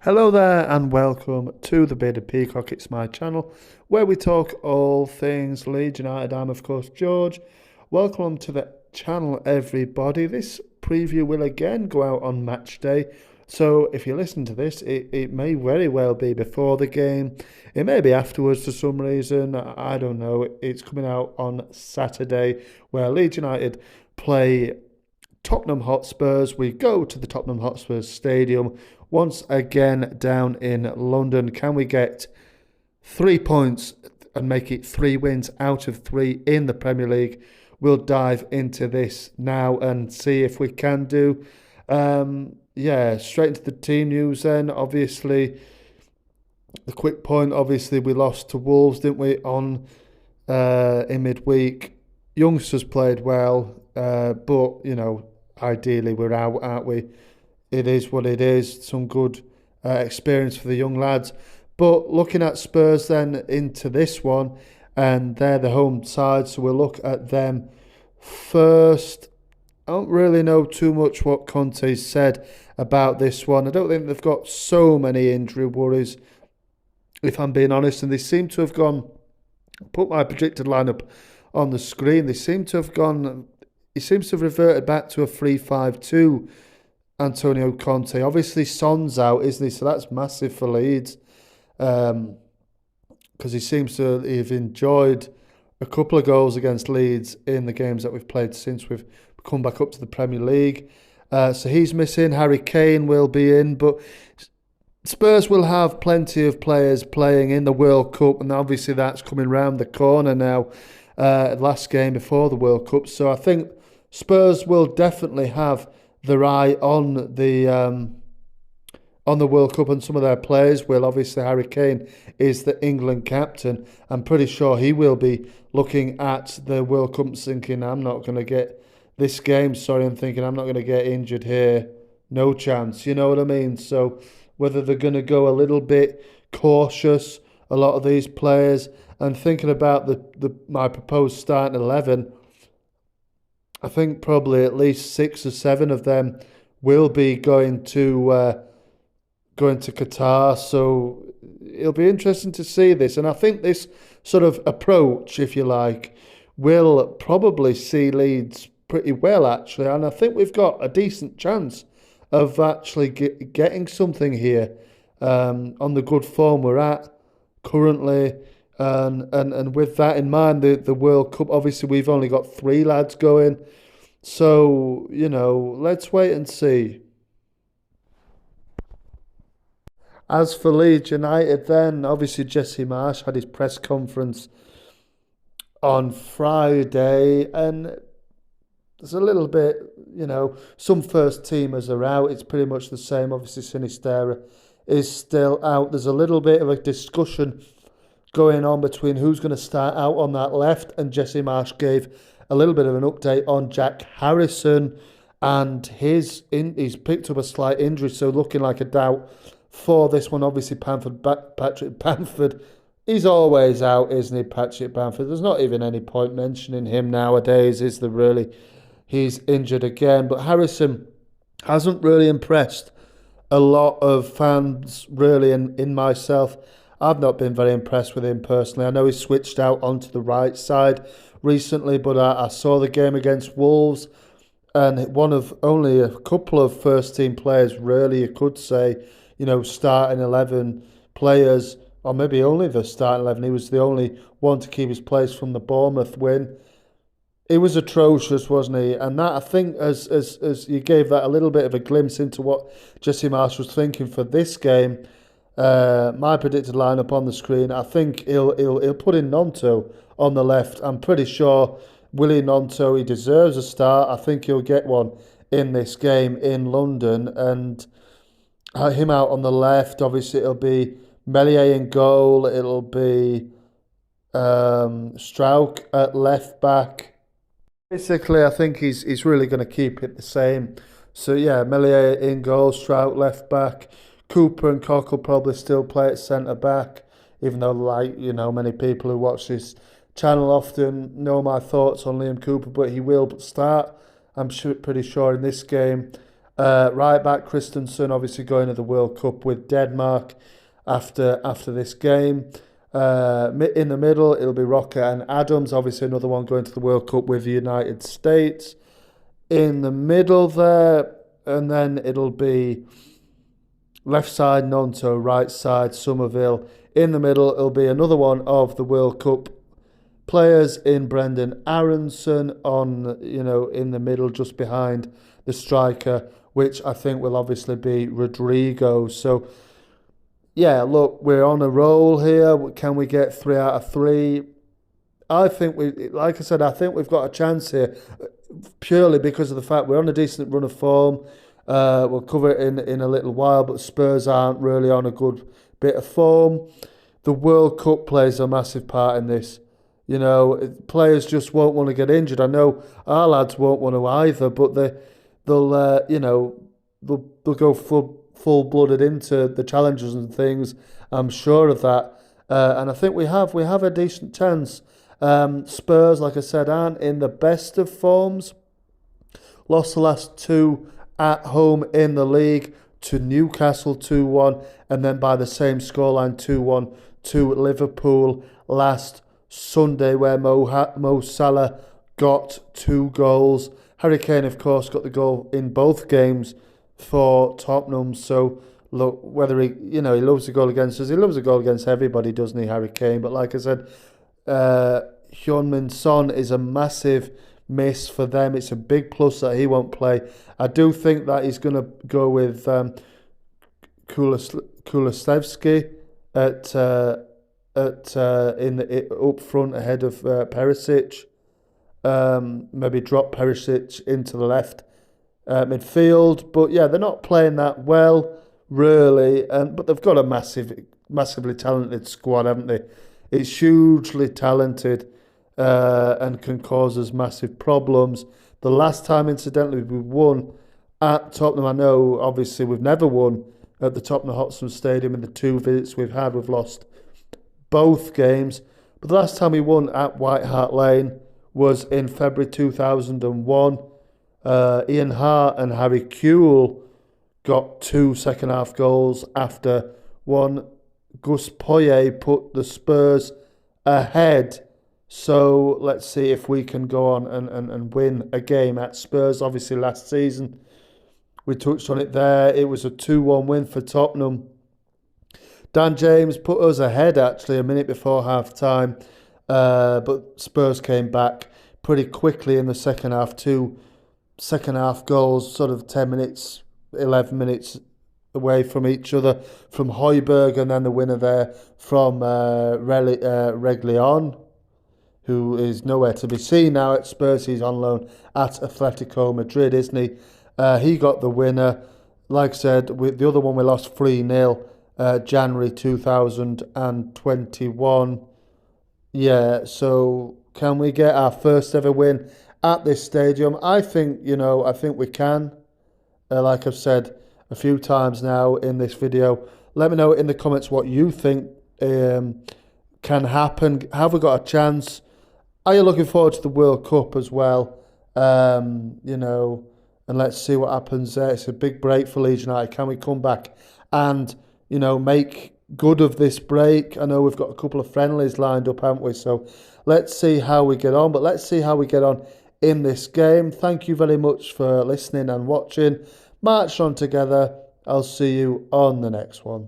Hello there and welcome to the Bearded Peacock. It's my channel where we talk all things Leeds United. I'm of course George. Welcome to the channel everybody. This preview will again go out on match day. So if you listen to this, it may very well be before the game. It may be afterwards for some reason. I don't know. It's coming out on Saturday where Leeds United play Tottenham Hotspurs. We go to the Tottenham Hotspurs Stadium once again down in London. Can we get 3 points and make it 3 wins out of 3 in the Premier League? We'll dive into this now and see if we can do. Straight into the team news then. Obviously, the quick point, obviously we lost to Wolves, didn't we, on in midweek. Youngsters played well, but, ideally we're out, aren't we? It is what it is. Some good experience for the young lads. But looking at Spurs then into this one, and they're the home side, so we'll look at them first. I don't really know too much what Conte's said about this one. I don't think they've got so many injury worries, if I'm being honest, and they seem to have gone, put my predicted lineup on the screen, he seems to have reverted back to a 3-5-2, Antonio Conte. Obviously, Son's out, isn't he? So that's massive for Leeds, because he seems to have enjoyed a couple of goals against Leeds in the games that we've played since we've come back up to the Premier League. So he's missing. Harry Kane will be in, but Spurs will have plenty of players playing in the World Cup, and obviously that's coming round the corner now. Last game before the World Cup, so I think Spurs will definitely have their eye on the World Cup, and some of their players will. Obviously, Harry Kane is the England captain. I'm pretty sure he will be looking at the World Cup thinking, I'm not going to get this game, and thinking I'm not going to get injured here. No chance, you know what I mean? So whether they're going to go a little bit cautious, a lot of these players, and thinking about my proposed starting 11, I think probably at least 6 or 7 of them will be going to Qatar. So it'll be interesting to see this. And I think this sort of approach, if you like, will probably see Leeds pretty well, actually. And I think we've got a decent chance of actually getting something here on the good form we're at currently. And with that in mind, the World Cup, obviously we've only got 3 lads going. So, let's wait and see. As for Leeds United then, obviously Jesse Marsch had his press conference on Friday, and there's a little bit, some first teamers are out. It's pretty much the same. Obviously Sinisterra is still out. There's a little bit of a discussion going on between who's going to start out on that left, and Jesse Marsch gave a little bit of an update on Jack Harrison, and he's picked up a slight injury, so looking like a doubt for this one. Obviously Patrick Bamford, he's always out, isn't he, Patrick Bamford? There's not even any point mentioning him nowadays, is there really? He's injured again, but Harrison hasn't really impressed a lot of fans, really, and in myself. I've not been very impressed with him personally. I know he switched out onto the right side recently, but I saw the game against Wolves, and one of only a couple of first-team players, really, you could say, starting 11 players, or maybe only the starting 11. He was the only one to keep his place from the Bournemouth win. It was atrocious, wasn't he? And that, I think, as you gave that a little bit of a glimpse into what Jesse Marsch was thinking for this game. My predicted lineup on the screen, I think he'll put in Nonto on the left. I'm pretty sure Willie Nonto, he deserves a start. I think he'll get one in this game in London, and him out on the left. Obviously, it'll be Meslier in goal. It'll be Strauch at left back. Basically, I think he's really going to keep it the same. So yeah, Meslier in goal, Strauch left back. Cooper and Koch will probably still play at centre back, even though, many people who watch this channel often know my thoughts on Liam Cooper, but he will start, I'm pretty sure, in this game. Right back, Christensen obviously going to the World Cup with Denmark after this game. In the middle, it'll be Rocker and Adams, obviously another one going to the World Cup with the United States. In the middle there, and then it'll be left side Nonto, right side Somerville. In the middle, it'll be another one of the World Cup players in Brendan Aronson in the middle, just behind the striker, which I think will obviously be Rodrigo. So, yeah, look, we're on a roll here. Can we get 3 out of 3? I think like I said, I think we've got a chance here, purely because of the fact we're on a decent run of form. We'll cover it in a little while, but Spurs aren't really on a good bit of form. The World Cup plays a massive part in this. Players just won't want to get injured. I know our lads won't want to either, but they'll go full-blooded into the challenges and things. I'm sure of that, and I think we have a decent chance. Spurs, like I said, aren't in the best of forms. Lost the last 2 at home in the league to Newcastle 2-1, and then by the same scoreline 2-1 to Liverpool last Sunday, where Mo Salah got 2 goals. Harry Kane, of course, got the goal in both games for Tottenham. So look, whether he loves a goal against us, he loves a goal against everybody, doesn't he, Harry Kane? But like I said, Heung-min Son is a massive miss for them. It's a big plus that he won't play. I do think that he's going to go with Kulusevski up front ahead of Perisic. Maybe drop Perisic into the left midfield. But yeah, they're not playing that well, really. But they've got a massively talented squad, haven't they? It's hugely talented and can cause us massive problems. The last time, incidentally, we won at Tottenham, I know, obviously, we've never won at the Tottenham Hotspur Stadium. In the 2 visits we've had, we've lost both games. But the last time we won at White Hart Lane was in February 2001. Ian Hart and Harry Kewell got 2 second-half goals after one. Gus Poyet put the Spurs ahead. So let's see if we can go on and win a game at Spurs. Obviously, last season, we touched on it there. It was a 2-1 win for Tottenham. Dan James put us ahead, actually, a minute before half-time. But Spurs came back pretty quickly in the second half. 2 second-half goals, sort of 10 minutes, 11 minutes away from each other, from Højbjerg, and then the winner there from Reguilón, who is nowhere to be seen now at Spurs. He's on loan at Atletico Madrid, isn't he? He got the winner. Like I said, with the other one we lost 3-0, January 2021. Yeah, so can we get our first ever win at this stadium? I think we can. Like I've said a few times now in this video, let me know in the comments what you think can happen. Have we got a chance? Are you looking forward to the World Cup as well? And let's see what happens there. It's a big break for Leeds United. Can we come back and, make good of this break? I know we've got a couple of friendlies lined up, haven't we? So let's see how we get on. But let's see how we get on in this game. Thank you very much for listening and watching. March on together. I'll see you on the next one.